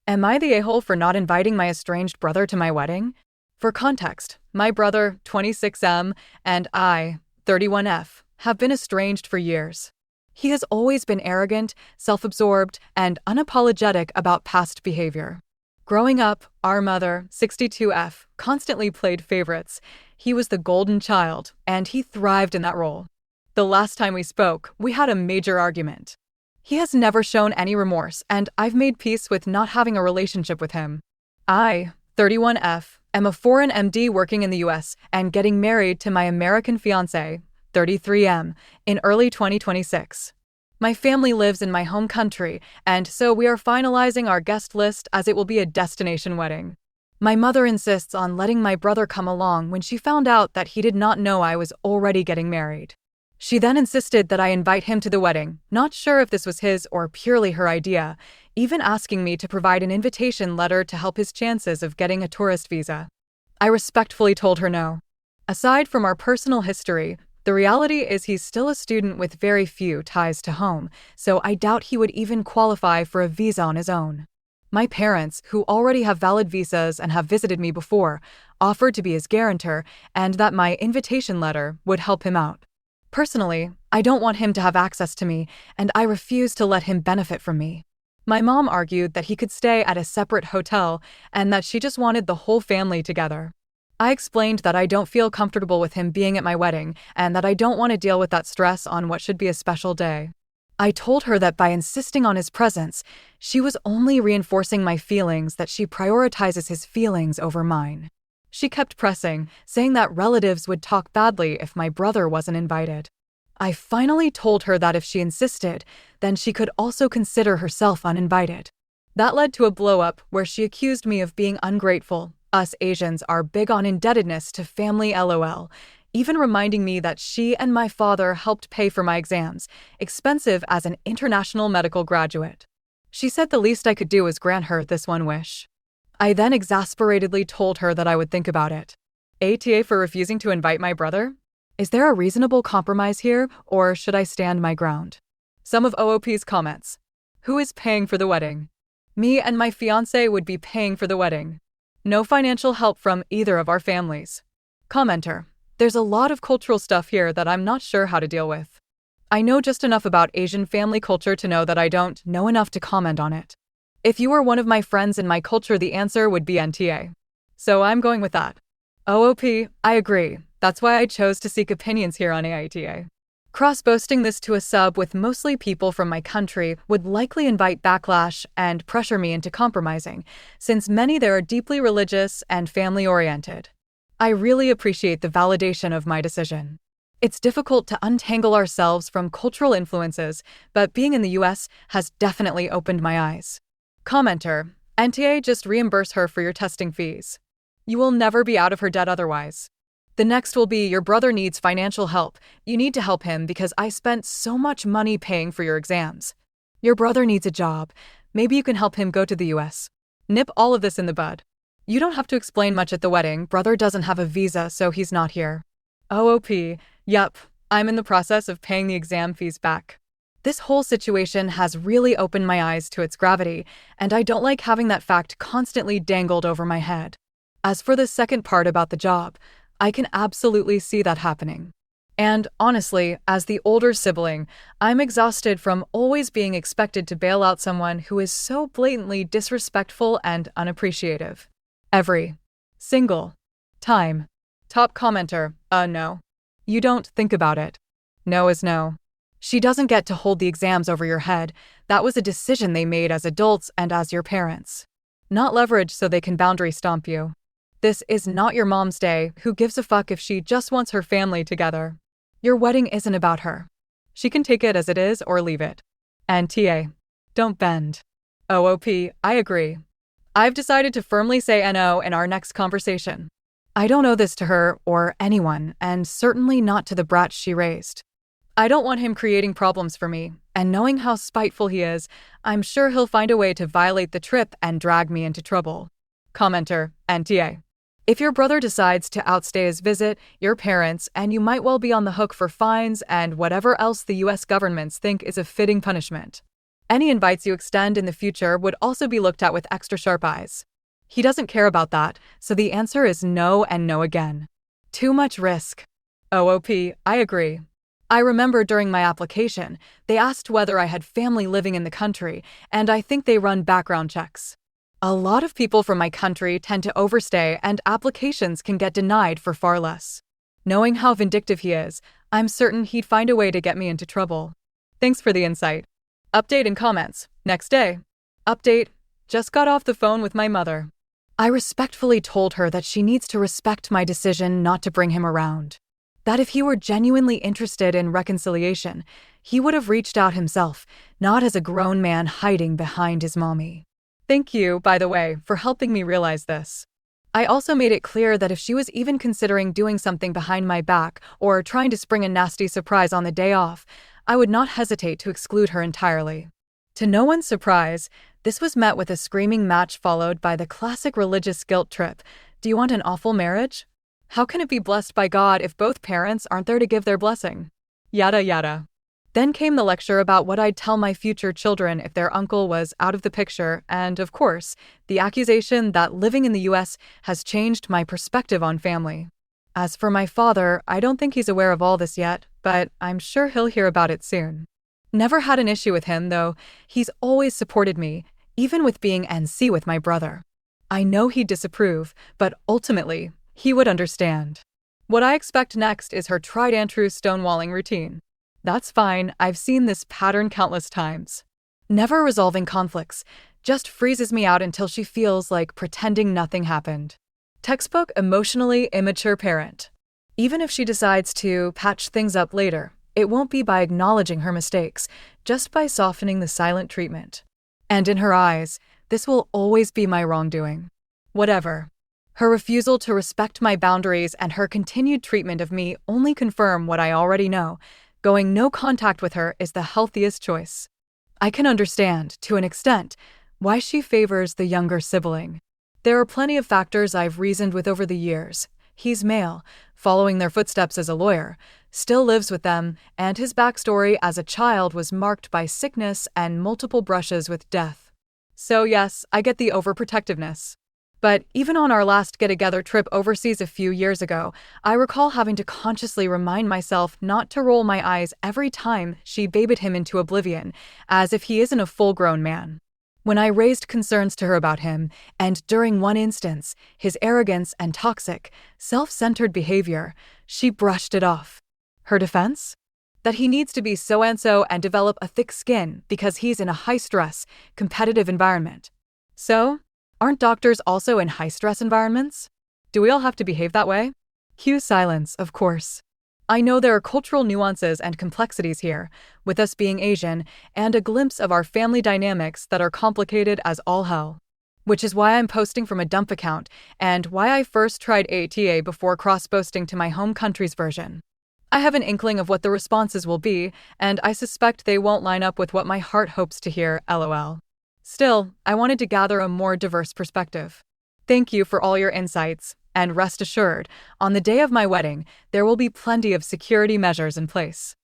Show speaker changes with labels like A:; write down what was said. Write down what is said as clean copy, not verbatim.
A: Am I the a-hole for not inviting my estranged brother to my wedding? For context, my brother, 26M, and I, 31F, have been estranged for years. He has always been arrogant, self-absorbed, and unapologetic about past behavior. Growing up, our mother, 62F, constantly played favorites. He was the golden child, and he thrived in that role. The last time we spoke, we had a major argument. He has never shown any remorse, and I've made peace with not having a relationship with him. I, 31F, am a foreign MD working in the US and getting married to my American fiancé, 33M, in early 2026. My family lives in my home country, and so we are finalizing our guest list as it will be a destination wedding. My mother insists on letting my brother come along when she found out that he did not know I was already getting married. She then insisted that I invite him to the wedding, not sure if this was his or purely her idea, even asking me to provide an invitation letter to help his chances of getting a tourist visa. I respectfully told her no. Aside from our personal history, the reality is he's still a student with very few ties to home, so I doubt he would even qualify for a visa on his own. My parents, who already have valid visas and have visited me before, offered to be his guarantor and that my invitation letter would help him out. Personally, I don't want him to have access to me, and I refuse to let him benefit from me. My mom argued that he could stay at a separate hotel and that she just wanted the whole family together. I explained that I don't feel comfortable with him being at my wedding and that I don't want to deal with that stress on what should be a special day. I told her that by insisting on his presence, she was only reinforcing my feelings that she prioritizes his feelings over mine. She kept pressing, saying that relatives would talk badly if my brother wasn't invited. I finally told her that if she insisted, then she could also consider herself uninvited. That led to a blow-up where she accused me of being ungrateful. Us Asians are big on indebtedness to family LOL, even reminding me that she and my father helped pay for my exams, expensive as an international medical graduate. She said the least I could do was grant her this one wish. I then exasperatedly told her that I would think about it. ATA for refusing to invite my brother? Is there a reasonable compromise here, or should I stand my ground? Some of OOP's comments. Who is paying for the wedding? Me and my fiancé would be paying for the wedding. No financial help from either of our families. Commenter. There's a lot of cultural stuff here that I'm not sure how to deal with. I know just enough about Asian family culture to know that I don't know enough to comment on it. If you were one of my friends in my culture, the answer would be NTA. So I'm going with that. OOP, I agree. That's why I chose to seek opinions here on AITA. Cross-posting this to a sub with mostly people from my country would likely invite backlash and pressure me into compromising, since many there are deeply religious and family-oriented. I really appreciate the validation of my decision. It's difficult to untangle ourselves from cultural influences, but being in the US has definitely opened my eyes. Commenter, NTA, just reimburse her for your testing fees. You will never be out of her debt otherwise. The next will be your brother needs financial help. You need to help him because I spent so much money paying for your exams. Your brother needs a job. Maybe you can help him go to the US. Nip all of this in the bud. You don't have to explain much at the wedding. Brother doesn't have a visa, so he's not here. OOP, yup, I'm in the process of paying the exam fees back. This whole situation has really opened my eyes to its gravity, and I don't like having that fact constantly dangled over my head. As for the second part about the job, I can absolutely see that happening. And honestly, as the older sibling, I'm exhausted from always being expected to bail out someone who is so blatantly disrespectful and unappreciative. Every single time. Top commenter, no. You don't think about it. No is no. She doesn't get to hold the exams over your head. That was a decision they made as adults and as your parents. Not leverage so they can boundary stomp you. This is not your mom's day, who gives a fuck if she just wants her family together. Your wedding isn't about her. She can take it as it is or leave it. And TA, don't bend. OOP, I agree. I've decided to firmly say NO in our next conversation. I don't owe this to her or anyone, and certainly not to the brat she raised. I don't want him creating problems for me, and knowing how spiteful he is, I'm sure he'll find a way to violate the trip and drag me into trouble. Commenter, NTA. If your brother decides to outstay his visit, your parents, and you might well be on the hook for fines and whatever else the US governments think is a fitting punishment. Any invites you extend in the future would also be looked at with extra sharp eyes. He doesn't care about that, so the answer is no and no again. Too much risk. OOP, I agree. I remember during my application, they asked whether I had family living in the country, and I think they run background checks. A lot of people from my country tend to overstay, and applications can get denied for far less. Knowing how vindictive he is, I'm certain he'd find a way to get me into trouble. Thanks for the insight. Update in comments. Next day. Update. Just got off the phone with my mother. I respectfully told her that she needs to respect my decision not to bring him around. That if he were genuinely interested in reconciliation, he would have reached out himself, not as a grown man hiding behind his mommy. Thank you, by the way, for helping me realize this. I also made it clear that if she was even considering doing something behind my back or trying to spring a nasty surprise on the day off, I would not hesitate to exclude her entirely. To no one's surprise, this was met with a screaming match followed by the classic religious guilt trip. Do you want an awful marriage? How can it be blessed by God if both parents aren't there to give their blessing? Yada yada. Then came the lecture about what I'd tell my future children if their uncle was out of the picture, and of course, the accusation that living in the US has changed my perspective on family. As for my father, I don't think he's aware of all this yet, but I'm sure he'll hear about it soon. Never had an issue with him, though. He's always supported me, even with being NC with my brother. I know he'd disapprove, but ultimately, he would understand. What I expect next is her tried and true stonewalling routine. That's fine, I've seen this pattern countless times. Never resolving conflicts, just freezes me out until she feels like pretending nothing happened. Textbook emotionally immature parent. Even if she decides to patch things up later, it won't be by acknowledging her mistakes, just by softening the silent treatment. And in her eyes, this will always be my wrongdoing. Whatever. Her refusal to respect my boundaries and her continued treatment of me only confirm what I already know. Going no contact with her is the healthiest choice. I can understand, to an extent, why she favors the younger sibling. There are plenty of factors I've reasoned with over the years. He's male, following their footsteps as a lawyer, still lives with them, and his backstory as a child was marked by sickness and multiple brushes with death. So yes, I get the overprotectiveness. But even on our last get-together trip overseas a few years ago, I recall having to consciously remind myself not to roll my eyes every time she babied him into oblivion, as if he isn't a full-grown man. When I raised concerns to her about him, and during one instance, his arrogance and toxic, self-centered behavior, she brushed it off. Her defense? That he needs to be so-and-so and develop a thick skin because he's in a high-stress, competitive environment. So, aren't doctors also in high-stress environments? Do we all have to behave that way? Cue silence, of course. I know there are cultural nuances and complexities here, with us being Asian, and a glimpse of our family dynamics that are complicated as all hell. Which is why I'm posting from a dump account, and why I first tried AITA before cross-posting to my home country's version. I have an inkling of what the responses will be, and I suspect they won't line up with what my heart hopes to hear, LOL. Still, I wanted to gather a more diverse perspective. Thank you for all your insights, and rest assured, on the day of my wedding, there will be plenty of security measures in place.